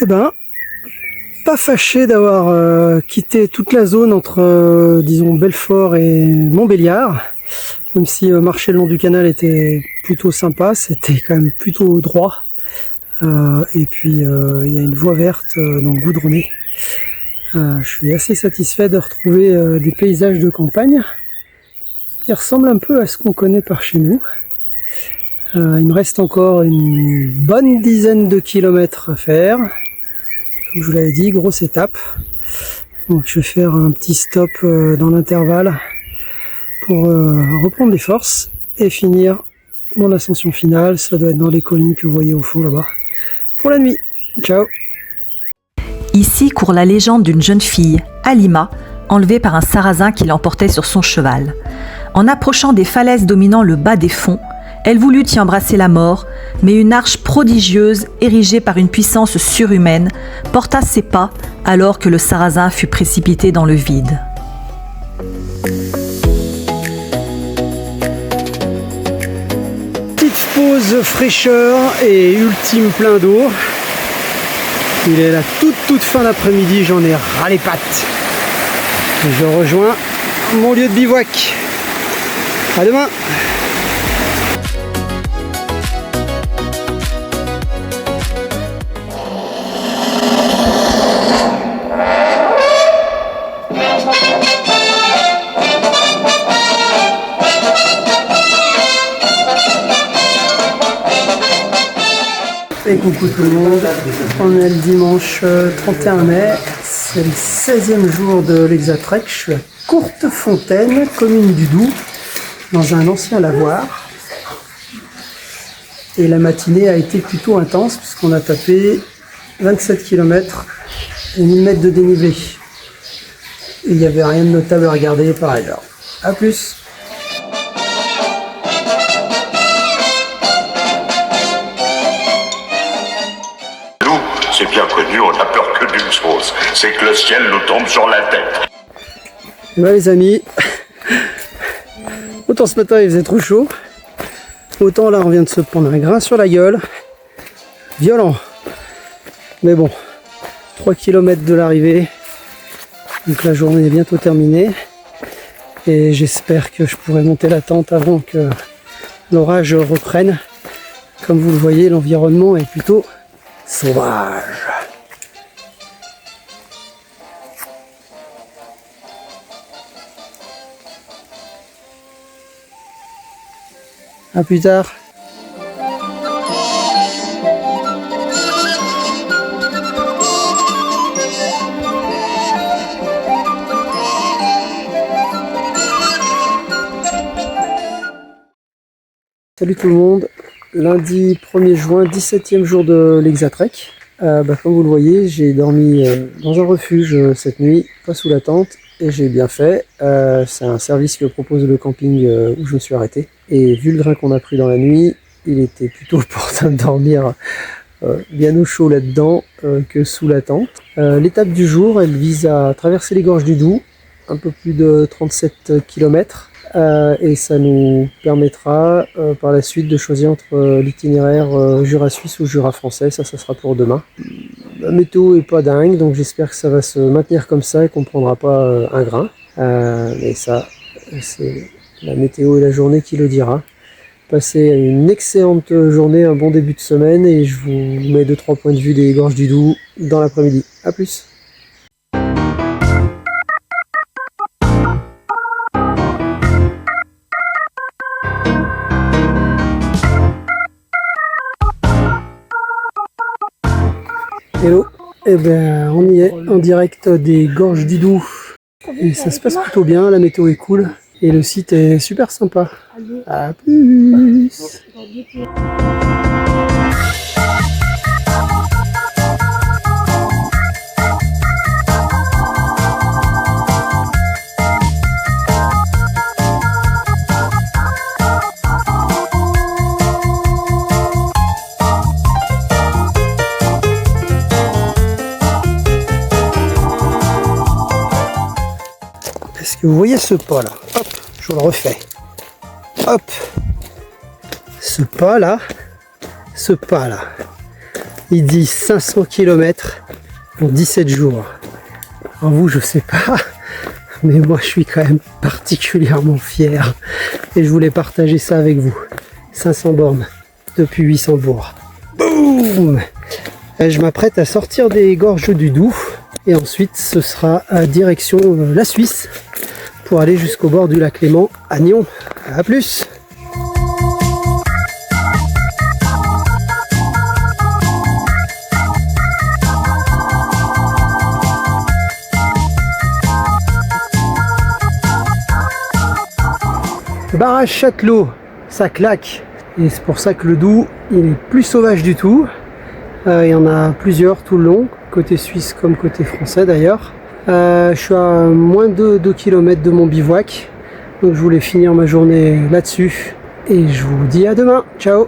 Eh ben, pas fâché d'avoir quitté toute la zone entre, disons, Belfort et Montbéliard. Même si marcher le long du canal était plutôt sympa, c'était quand même plutôt droit. Et puis il y a une voie verte dans le goudronné. Je suis assez satisfait de retrouver des paysages de campagne qui ressemblent un peu à ce qu'on connaît par chez nous. Il me reste encore une bonne dizaine de kilomètres à faire. Comme je vous l'avais dit, grosse étape. Donc je vais faire un petit stop dans l'intervalle pour reprendre des forces et finir mon ascension finale. Ça doit être dans les collines que vous voyez au fond là-bas. Pour la nuit. Ciao. Ici court la légende d'une jeune fille, Halima, enlevée par un sarrasin qui l'emportait sur son cheval. En approchant des falaises dominant le bas des fonds, elle voulut y embrasser la mort, mais une arche prodigieuse, érigée par une puissance surhumaine, porta ses pas alors que le sarrasin fut précipité dans le vide. Petite pause fraîcheur et ultime plein d'eau. Il est la toute fin d'après-midi, j'en ai ras les pattes. Je rejoins mon lieu de bivouac. À demain. Et coucou tout le monde, on est le dimanche 31 mai, c'est le 16e jour de l'Hexatrek. Je suis à Courtefontaine, commune du Doubs, dans un ancien lavoir. Et la matinée a été plutôt intense puisqu'on a tapé 27 km et 1000 mètres de dénivelé. Et il n'y avait rien de notable à regarder par ailleurs. A plus. C'est bien connu, on n'a peur que d'une chose, c'est que le ciel nous tombe sur la tête. Et ben les amis, autant ce matin il faisait trop chaud, autant là on vient de se prendre un grain sur la gueule, violent. Mais bon, 3 km de l'arrivée, donc la journée est bientôt terminée. Et j'espère que je pourrai monter la tente avant que l'orage reprenne. Comme vous le voyez, l'environnement est plutôt sauvage. À plus tard. Salut tout le monde. Lundi 1er juin, 17e jour de l'Hexatrek. Comme vous le voyez, j'ai dormi dans un refuge cette nuit, pas sous la tente, et j'ai bien fait. C'est un service que propose le camping où je me suis arrêté. Et vu le grain qu'on a pris dans la nuit, il était plutôt opportun de dormir bien au chaud là-dedans que sous la tente. L'étape du jour, elle vise à traverser les gorges du Doubs, un peu plus de 37 km. Et ça nous permettra par la suite de choisir entre l'itinéraire Jura suisse ou Jura français. Ça sera pour demain. La météo est pas dingue, donc j'espère que ça va se maintenir comme ça et qu'on ne prendra pas un grain. Mais ça, c'est la météo et la journée qui le dira. Passez une excellente journée, un bon début de semaine, et je vous mets 2-3 points de vue des gorges du Doubs dans l'après-midi. A plus. Hello, et on y est en direct des gorges du Doubs et ça se passe plutôt bien, la météo est cool et le site est super sympa. A plus. Est-ce que vous voyez ce pas là? Hop, je vous le refais. Hop, ce pas là, Il dit 500 km en 17 jours. Alors vous, je sais pas, mais moi je suis quand même particulièrement fier et je voulais partager ça avec vous. 500 bornes depuis 800 bourgs. Boum! Et je m'apprête à sortir des gorges du Doubs et ensuite ce sera à direction la Suisse pour aller jusqu'au bord du lac Léman à Nyon. A plus! Barrage Châtelot, ça claque et c'est pour ça que le Doubs il est plus sauvage du tout. Il y en a plusieurs tout le long, côté suisse comme côté français d'ailleurs. Je suis à moins de 2 km de mon bivouac, donc je voulais finir ma journée là-dessus et je vous dis à demain, ciao.